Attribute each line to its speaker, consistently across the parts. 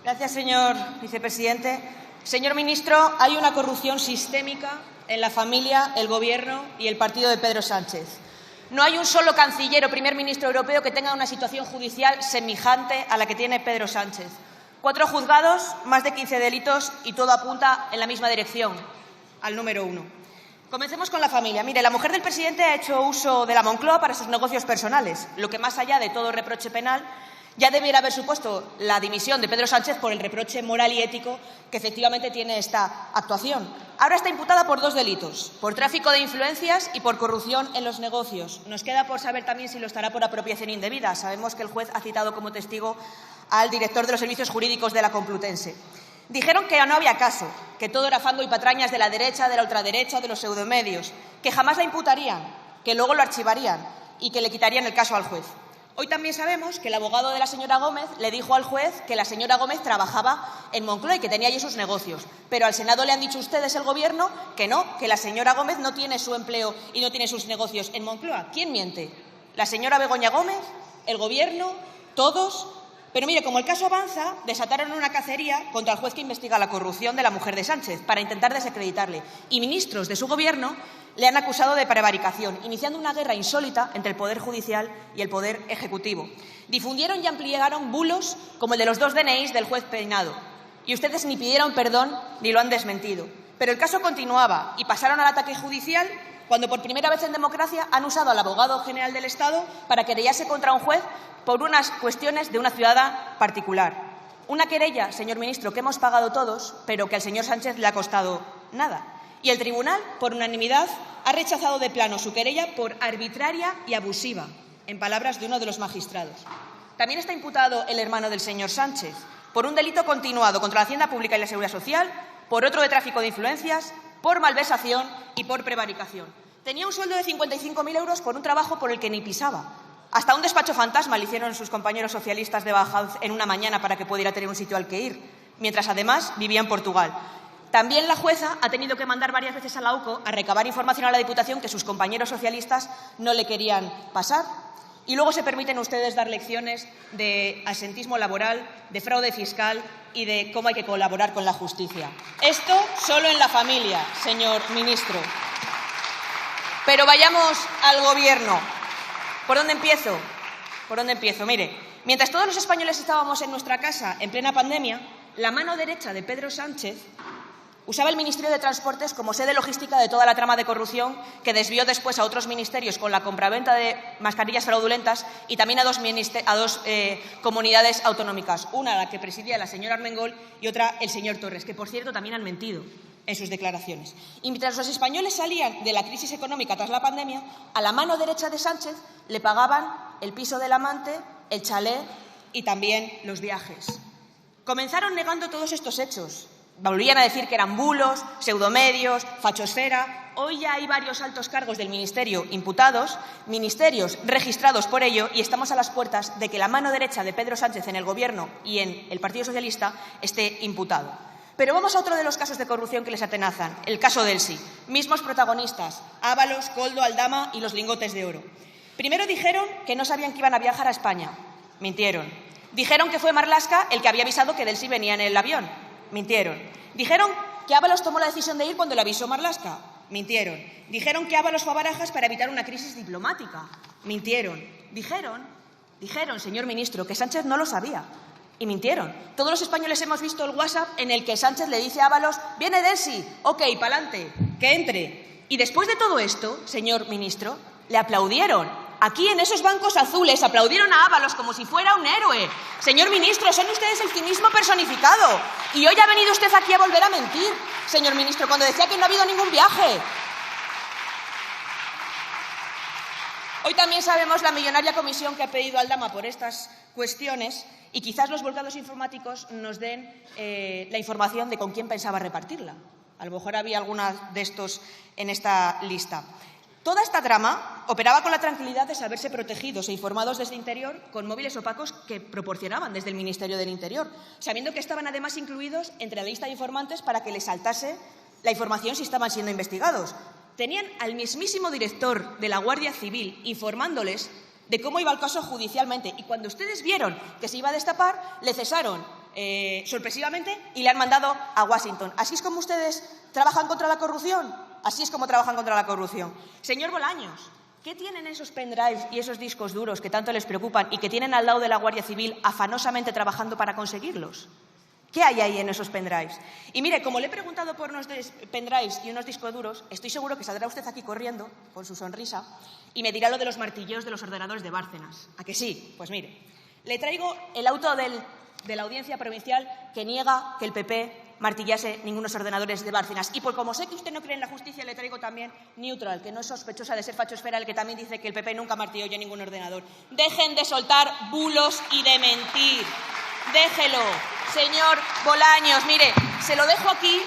Speaker 1: Gracias, señor vicepresidente. Señor ministro, hay una corrupción sistémica en la familia, el Gobierno y el partido de Pedro Sánchez. No hay un solo canciller o primer ministro europeo que tenga una situación judicial semejante a la que tiene Pedro Sánchez. 4 juzgados, más de 15 delitos y todo apunta en la misma dirección, al número 1. Comencemos con la familia. Mire, la mujer del presidente ha hecho uso de la Moncloa para sus negocios personales, lo que más allá de todo reproche penal ya debiera haber supuesto la dimisión de Pedro Sánchez por el reproche moral y ético que efectivamente tiene esta actuación. Ahora está imputada por 2 delitos, por tráfico de influencias y por corrupción en los negocios. Nos queda por saber también si lo estará por apropiación indebida. Sabemos que el juez ha citado como testigo al director de los servicios jurídicos de la Complutense. Dijeron que no había caso, que todo era fango y patrañas de la derecha, de la ultraderecha, de los pseudomedios, que jamás la imputarían, que luego lo archivarían y que le quitarían el caso al juez. Hoy también sabemos que el abogado de la señora Gómez le dijo al juez que la señora Gómez trabajaba en Moncloa y que tenía allí sus negocios. Pero al Senado le han dicho ustedes, el Gobierno, que no, que la señora Gómez no tiene su empleo y no tiene sus negocios en Moncloa. ¿Quién miente? ¿La señora Begoña Gómez? ¿El Gobierno? ¿Todos? Pero mire, como el caso avanza, desataron una cacería contra el juez que investiga la corrupción de la mujer de Sánchez para intentar desacreditarle. Y ministros de su Gobierno le han acusado de prevaricación, iniciando una guerra insólita entre el Poder Judicial y el Poder Ejecutivo. Difundieron y ampliaron bulos como el de los 2 DNIs del juez Peinado. Y ustedes ni pidieron perdón ni lo han desmentido. Pero el caso continuaba y pasaron al ataque judicial cuando por primera vez en democracia han usado al abogado general del Estado para querellarse contra un juez por unas cuestiones de una ciudadana particular. Una querella, señor ministro, que hemos pagado todos, pero que al señor Sánchez le ha costado nada. Y el tribunal, por unanimidad, ha rechazado de plano su querella por arbitraria y abusiva, en palabras de uno de los magistrados. También está imputado el hermano del señor Sánchez por un delito continuado contra la Hacienda Pública y la Seguridad Social, por otro de tráfico de influencias, por malversación y por prevaricación. Tenía un sueldo de 55.000 euros por un trabajo por el que ni pisaba. Hasta un despacho fantasma le hicieron sus compañeros socialistas de Badajoz en una mañana para que pudiera tener un sitio al que ir, mientras además vivía en Portugal. También la jueza ha tenido que mandar varias veces a la UCO a recabar información a la Diputación que sus compañeros socialistas no le querían pasar. Y luego se permiten ustedes dar lecciones de absentismo laboral, de fraude fiscal y de cómo hay que colaborar con la justicia. Esto solo en la familia, señor ministro. Pero vayamos al Gobierno. ¿Por dónde empiezo? ¿Por dónde empiezo? Mire, mientras todos los españoles estábamos en nuestra casa en plena pandemia, la mano derecha de Pedro Sánchez usaba el Ministerio de Transportes como sede logística de toda la trama de corrupción que desvió después a otros ministerios con la compraventa de mascarillas fraudulentas y también a dos comunidades autonómicas, una la que presidía la señora Armengol y otra el señor Torres, que, por cierto, también han mentido en sus declaraciones. Y mientras los españoles salían de la crisis económica tras la pandemia, a la mano derecha de Sánchez le pagaban el piso del amante, el chalet y también los viajes. Comenzaron negando todos estos hechos. Volvían a decir que eran bulos, pseudomedios, fachosfera. Hoy ya hay varios altos cargos del Ministerio imputados, ministerios registrados por ello, y estamos a las puertas de que la mano derecha de Pedro Sánchez en el Gobierno y en el Partido Socialista esté imputado. Pero vamos a otro de los casos de corrupción que les atenazan, el caso del sí. Mismos protagonistas, Ábalos, Koldo, Aldama y los lingotes de oro. Primero dijeron que no sabían que iban a viajar a España. Mintieron. Dijeron que fue Marlaska el que había avisado que del sí venía en el avión. Mintieron. Dijeron que Ábalos tomó la decisión de ir cuando le avisó Marlaska. Mintieron. Dijeron que Ábalos fue a Barajas para evitar una crisis diplomática. Mintieron. Dijeron, señor ministro, que Sánchez no lo sabía. Y mintieron. Todos los españoles hemos visto el WhatsApp en el que Sánchez le dice a Ábalos: viene Delsi, ok, pa'lante, que entre. Y después de todo esto, señor ministro, le aplaudieron. Aquí, en esos bancos azules, aplaudieron a Ábalos como si fuera un héroe. Señor ministro, son ustedes el cinismo personificado. Y hoy ha venido usted aquí a volver a mentir, señor ministro, cuando decía que no ha habido ningún viaje. Hoy también sabemos la millonaria comisión que ha pedido Aldama por estas cuestiones y quizás los volcados informáticos nos den la información de con quién pensaba repartirla. A lo mejor había alguna de estos en esta lista. Toda esta trama operaba con la tranquilidad de saberse protegidos e informados desde Interior con móviles opacos que proporcionaban desde el Ministerio del Interior, sabiendo que estaban además incluidos entre la lista de informantes para que les saltase la información si estaban siendo investigados. Tenían al mismísimo director de la Guardia Civil informándoles de cómo iba el caso judicialmente y cuando ustedes vieron que se iba a destapar, le cesaron sorpresivamente y le han mandado a Washington. ¿Así es como ustedes trabajan contra la corrupción? Así es como trabajan contra la corrupción. Señor Bolaños, ¿qué tienen esos pendrives y esos discos duros que tanto les preocupan y que tienen al lado de la Guardia Civil afanosamente trabajando para conseguirlos? ¿Qué hay ahí en esos pendrives? Y mire, como le he preguntado por unos pendrives y unos discos duros, estoy seguro que saldrá usted aquí corriendo, con su sonrisa, y me dirá lo de los martilleos de los ordenadores de Bárcenas. ¿A que sí? Pues mire, le traigo el auto de la Audiencia Provincial que niega que el PP martillase ningunos ordenadores de Bárcenas. Y pues como sé que usted no cree en la justicia, le traigo también Neutral, que no es sospechosa de ser fachosfera, el que también dice que el PP nunca martilló ya ningún ordenador. Dejen de soltar bulos y de mentir. Déjelo, señor Bolaños. Mire, se lo dejo aquí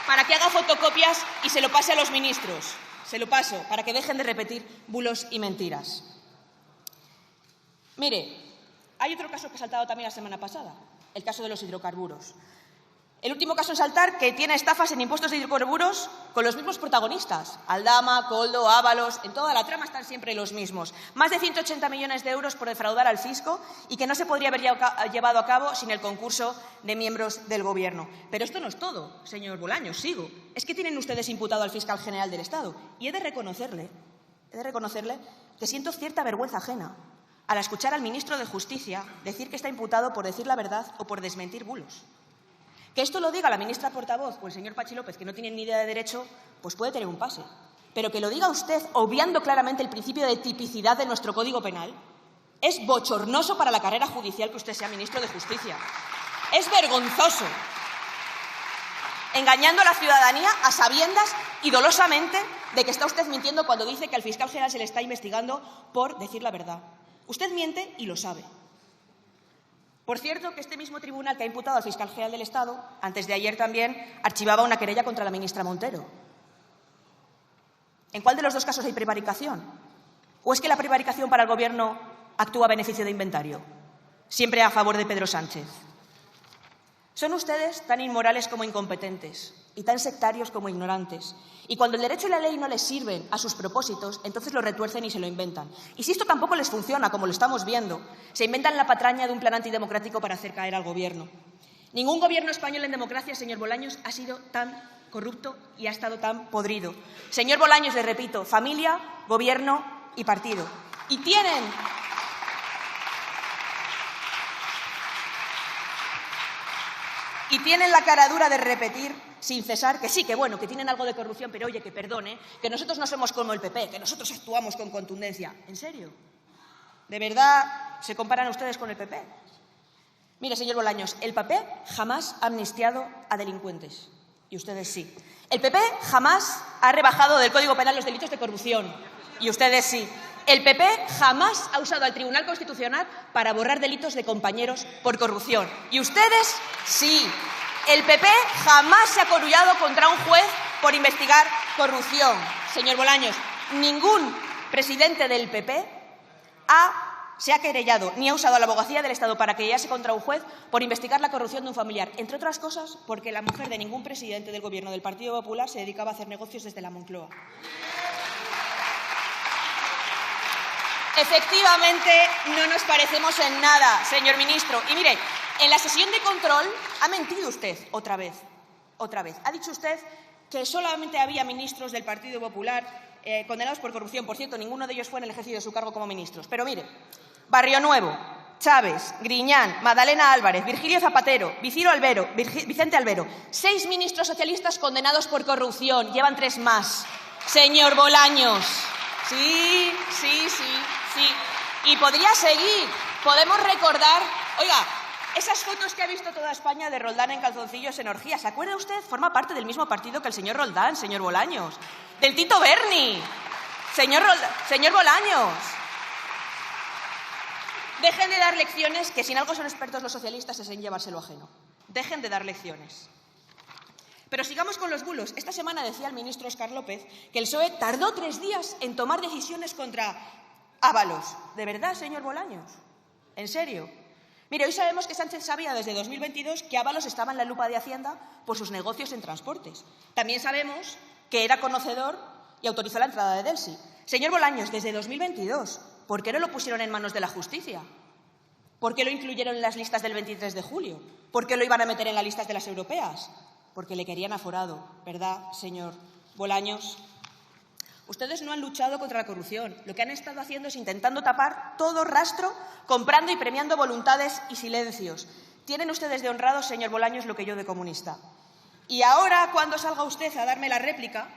Speaker 1: para que haga fotocopias y se lo pase a los ministros. Se lo paso para que dejen de repetir bulos y mentiras. Mire, hay otro caso que ha saltado también la semana pasada, el caso de los hidrocarburos. El último caso en saltar, que tiene estafas en impuestos de hidrocarburos con los mismos protagonistas. Aldama, Koldo, Ábalos, en toda la trama están siempre los mismos. Más de 180 millones de euros por defraudar al fisco y que no se podría haber llevado a cabo sin el concurso de miembros del Gobierno. Pero esto no es todo, señor Bolaños, sigo. Es que tienen ustedes imputado al fiscal general del Estado. Y he de reconocerle que siento cierta vergüenza ajena al escuchar al ministro de Justicia decir que está imputado por decir la verdad o por desmentir bulos. Que esto lo diga la ministra portavoz o el señor Pachi López, que no tienen ni idea de derecho, pues puede tener un pase. Pero que lo diga usted, obviando claramente el principio de tipicidad de nuestro Código Penal, es bochornoso para la carrera judicial que usted sea ministro de Justicia. Es vergonzoso. Engañando a la ciudadanía a sabiendas y dolosamente de que está usted mintiendo cuando dice que al fiscal general se le está investigando por decir la verdad. Usted miente y lo sabe. Por cierto, que este mismo tribunal que ha imputado al fiscal general del Estado, antes de ayer también archivaba una querella contra la ministra Montero. ¿En cuál de los dos casos hay prevaricación? ¿O es que la prevaricación para el Gobierno actúa a beneficio de inventario? Siempre a favor de Pedro Sánchez. Son ustedes tan inmorales como incompetentes y tan sectarios como ignorantes. Y cuando el derecho y la ley no les sirven a sus propósitos, entonces lo retuercen y se lo inventan. Y si esto tampoco les funciona, como lo estamos viendo, se inventan la patraña de un plan antidemocrático para hacer caer al Gobierno. Ningún Gobierno español en democracia, señor Bolaños, ha sido tan corrupto y ha estado tan podrido. Señor Bolaños, le repito, familia, Gobierno y partido. Y tienen la caradura de repetir sin cesar que sí, que bueno, que tienen algo de corrupción, pero oye, que perdone, que nosotros no somos como el PP, que nosotros actuamos con contundencia. ¿En serio? ¿De verdad se comparan ustedes con el PP? Mire, señor Bolaños, el PP jamás ha amnistiado a delincuentes. Y ustedes sí. El PP jamás ha rebajado del Código Penal los delitos de corrupción. Y ustedes sí. El PP jamás ha usado al Tribunal Constitucional para borrar delitos de compañeros por corrupción. Y ustedes sí. El PP jamás se ha querullado contra un juez por investigar corrupción. Señor Bolaños, ningún presidente del PP se ha querellado ni ha usado la abogacía del Estado para querellarse contra un juez por investigar la corrupción de un familiar. Entre otras cosas, porque la mujer de ningún presidente del Gobierno del Partido Popular se dedicaba a hacer negocios desde la Moncloa. Efectivamente, no nos parecemos en nada, señor ministro. Y mire, en la sesión de control ha mentido usted otra vez. Ha dicho usted que solamente había ministros del Partido Popular condenados por corrupción. Por cierto, ninguno de ellos fue en el ejercicio de su cargo como ministros. Pero mire, Barrio Nuevo, Chávez, Griñán, Madalena Álvarez, Virgilio Zapatero, Vicente Albero, 6 ministros socialistas condenados por corrupción. Llevan 3 más. Señor Bolaños. Sí. Y podría seguir. Podemos recordar, oiga, esas fotos que ha visto toda España de Roldán en calzoncillos en orgías. ¿Se acuerda usted? Forma parte del mismo partido que el señor Roldán, señor Bolaños. Del Tito Berni. Señor Bolaños. Dejen de dar lecciones, que si en algo son expertos los socialistas es en llevárselo ajeno. Dejen de dar lecciones. Pero sigamos con los bulos. Esta semana decía el ministro Óscar López que el PSOE tardó 3 días en tomar decisiones contra Ábalos. ¿De verdad, señor Bolaños? ¿En serio? Mire, hoy sabemos que Sánchez sabía desde 2022 que Ábalos estaba en la lupa de Hacienda por sus negocios en transportes. También sabemos que era conocedor y autorizó la entrada de Delsi. Señor Bolaños, desde 2022, ¿por qué no lo pusieron en manos de la justicia? ¿Por qué lo incluyeron en las listas del 23 de julio? ¿Por qué lo iban a meter en las listas de las europeas? Porque le querían aforado, ¿verdad, señor Bolaños? Ustedes no han luchado contra la corrupción. Lo que han estado haciendo es intentando tapar todo rastro, comprando y premiando voluntades y silencios. Tienen ustedes de honrado, señor Bolaños, lo que yo de comunista. Y ahora, cuando salga usted a darme la réplica,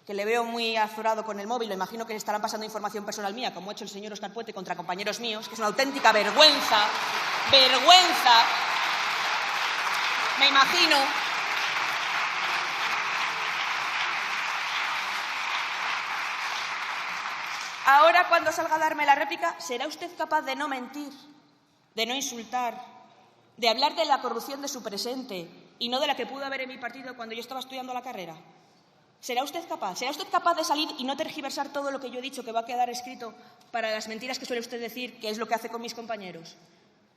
Speaker 1: que le veo muy azorado con el móvil, lo imagino que le estarán pasando información personal mía, como ha hecho el señor Óscar Puente contra compañeros míos, que es una auténtica vergüenza, me imagino. Ahora, cuando salga a darme la réplica, ¿será usted capaz de no mentir, de no insultar, de hablar de la corrupción de su presente y no de la que pudo haber en mi partido cuando yo estaba estudiando la carrera? ¿Será usted capaz? ¿Será usted capaz de salir y no tergiversar todo lo que yo he dicho, que va a quedar escrito para las mentiras que suele usted decir, que es lo que hace con mis compañeros?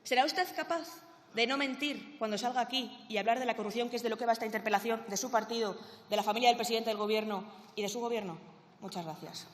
Speaker 1: ¿Será usted capaz de no mentir cuando salga aquí y hablar de la corrupción, que es de lo que va esta interpelación, de su partido, de la familia del presidente del Gobierno y de su Gobierno? Muchas gracias.